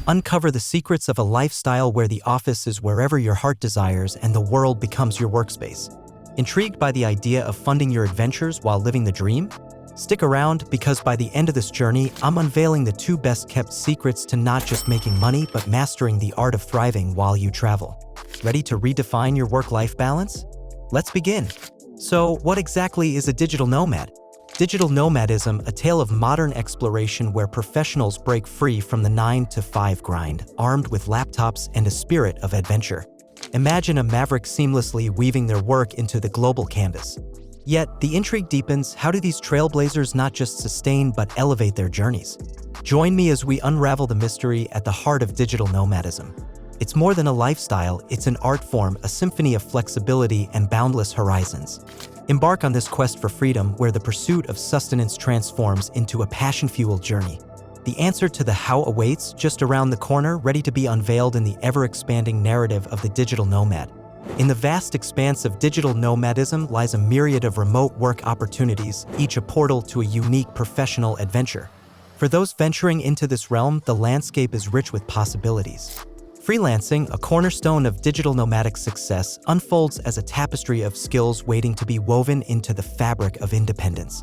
Uncover the secrets of a lifestyle where the office is wherever your heart desires and the world becomes your workspace. Intrigued by the idea of funding your adventures while living the dream? Stick around, because by the end of this journey, I'm unveiling the 2 best-kept secrets to not just making money but mastering the art of thriving while you travel. Ready to redefine your work-life balance? Let's begin. So, what exactly is a digital nomad? Digital nomadism, a tale of modern exploration where professionals break free from the 9-to-5 grind, armed with laptops and a spirit of adventure. Imagine a maverick seamlessly weaving their work into the global canvas. Yet, the intrigue deepens. How do these trailblazers not just sustain but elevate their journeys? Join me as we unravel the mystery at the heart of digital nomadism. It's more than a lifestyle, it's an art form, a symphony of flexibility and boundless horizons. Embark on this quest for freedom where the pursuit of sustenance transforms into a passion-fueled journey. The answer to the how awaits just around the corner, ready to be unveiled in the ever-expanding narrative of the digital nomad. In the vast expanse of digital nomadism lies a myriad of remote work opportunities, each a portal to a unique professional adventure. For those venturing into this realm, the landscape is rich with possibilities. Freelancing, a cornerstone of digital nomadic success, unfolds as a tapestry of skills waiting to be woven into the fabric of independence.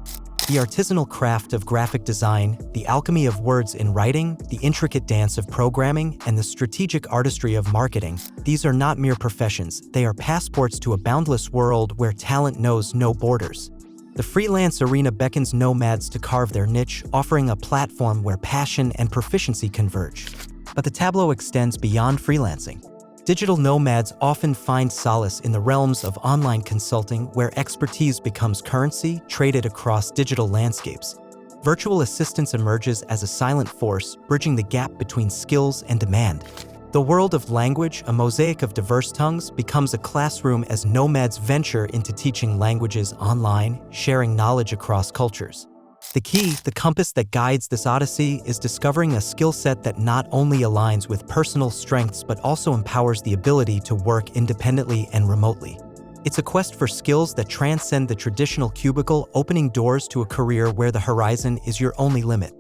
The artisanal craft of graphic design, the alchemy of words in writing, the intricate dance of programming, and the strategic artistry of marketing, these are not mere professions, they are passports to a boundless world where talent knows no borders. The freelance arena beckons nomads to carve their niche, offering a platform where passion and proficiency converge. But the tableau extends beyond freelancing. Digital nomads often find solace in the realms of online consulting, where expertise becomes currency traded across digital landscapes. Virtual assistance emerges as a silent force, bridging the gap between skills and demand. The world of language, a mosaic of diverse tongues, becomes a classroom as nomads venture into teaching languages online, sharing knowledge across cultures. The key, the compass that guides this odyssey, is discovering a skill set that not only aligns with personal strengths but also empowers the ability to work independently and remotely. It's a quest for skills that transcend the traditional cubicle, opening doors to a career where the horizon is your only limit.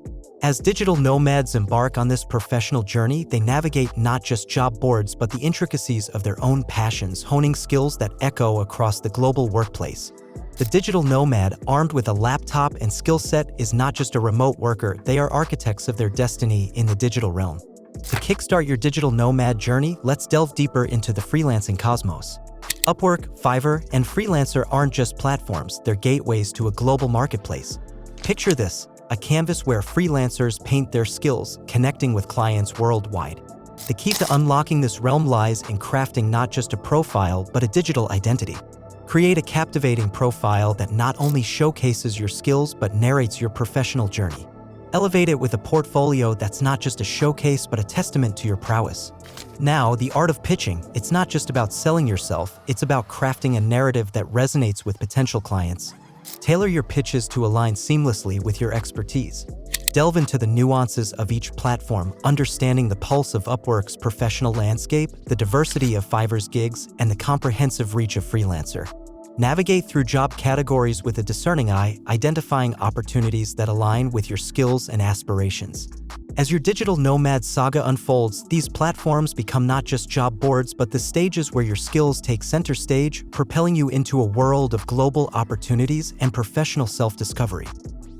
As digital nomads embark on this professional journey, they navigate not just job boards but the intricacies of their own passions, honing skills that echo across the global workplace. The digital nomad, armed with a laptop and skill set, is not just a remote worker, they are architects of their destiny in the digital realm. To kickstart your digital nomad journey, let's delve deeper into the freelancing cosmos. Upwork, Fiverr, and Freelancer aren't just platforms, they're gateways to a global marketplace. Picture this, a canvas where freelancers paint their skills, connecting with clients worldwide. The key to unlocking this realm lies in crafting not just a profile but a digital identity. Create a captivating profile that not only showcases your skills but narrates your professional journey. Elevate it with a portfolio that's not just a showcase but a testament to your prowess. Now, the art of pitching. It's not just about selling yourself, it's about crafting a narrative that resonates with potential clients. Tailor your pitches to align seamlessly with your expertise. Delve into the nuances of each platform, understanding the pulse of Upwork's professional landscape, the diversity of Fiverr's gigs, and the comprehensive reach of Freelancer. Navigate through job categories with a discerning eye, identifying opportunities that align with your skills and aspirations. As your digital nomad saga unfolds, these platforms become not just job boards but the stages where your skills take center stage, propelling you into a world of global opportunities and professional self-discovery.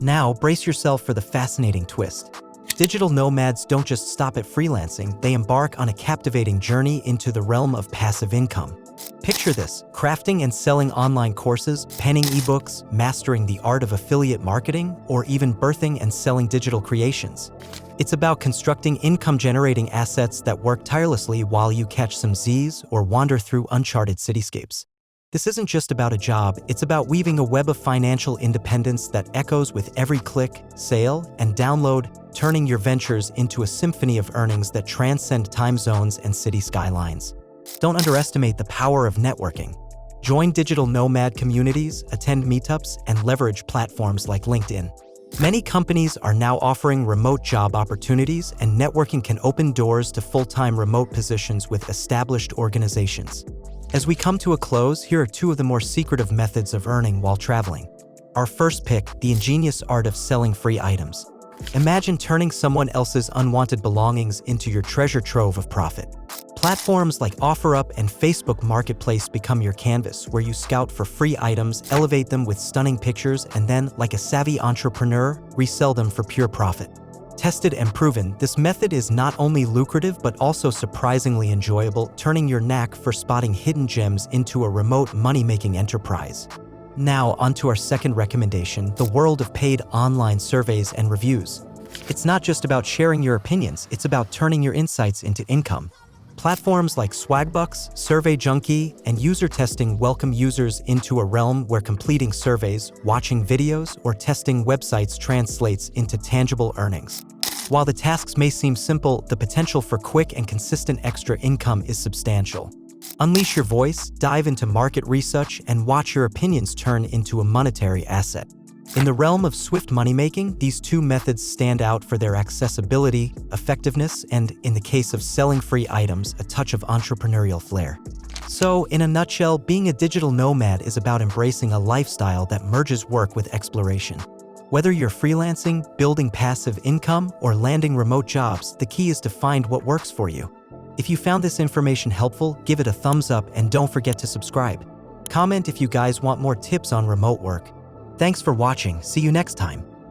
Now, brace yourself for the fascinating twist. Digital nomads don't just stop at freelancing, they embark on a captivating journey into the realm of passive income. Picture this, crafting and selling online courses, penning ebooks, mastering the art of affiliate marketing, or even birthing and selling digital creations. It's about constructing income-generating assets that work tirelessly while you catch some Z's or wander through uncharted cityscapes. This isn't just about a job, it's about weaving a web of financial independence that echoes with every click, sale, and download, turning your ventures into a symphony of earnings that transcend time zones and city skylines. Don't underestimate the power of networking. Join digital nomad communities, attend meetups, and leverage platforms like LinkedIn. Many companies are now offering remote job opportunities, and networking can open doors to full-time remote positions with established organizations. As we come to a close, here are 2 of the more secretive methods of earning while traveling. Our first pick, the ingenious art of selling free items. Imagine turning someone else's unwanted belongings into your treasure trove of profit. Platforms like OfferUp and Facebook Marketplace become your canvas, where you scout for free items, elevate them with stunning pictures, and then, like a savvy entrepreneur, resell them for pure profit. Tested and proven, this method is not only lucrative but also surprisingly enjoyable, turning your knack for spotting hidden gems into a remote money-making enterprise. Now, onto our second recommendation, the world of paid online surveys and reviews. It's not just about sharing your opinions, it's about turning your insights into income. Platforms like Swagbucks, Survey Junkie, and user testing welcome users into a realm where completing surveys, watching videos, or testing websites translates into tangible earnings. While the tasks may seem simple, the potential for quick and consistent extra income is substantial. Unleash your voice, dive into market research, and watch your opinions turn into a monetary asset. In the realm of swift money-making, these two methods stand out for their accessibility, effectiveness, and, in the case of selling free items, a touch of entrepreneurial flair. So, in a nutshell, being a digital nomad is about embracing a lifestyle that merges work with exploration. Whether you're freelancing, building passive income, or landing remote jobs, the key is to find what works for you. If you found this information helpful, give it a thumbs up and don't forget to subscribe. Comment if you guys want more tips on remote work. Thanks for watching. See you next time.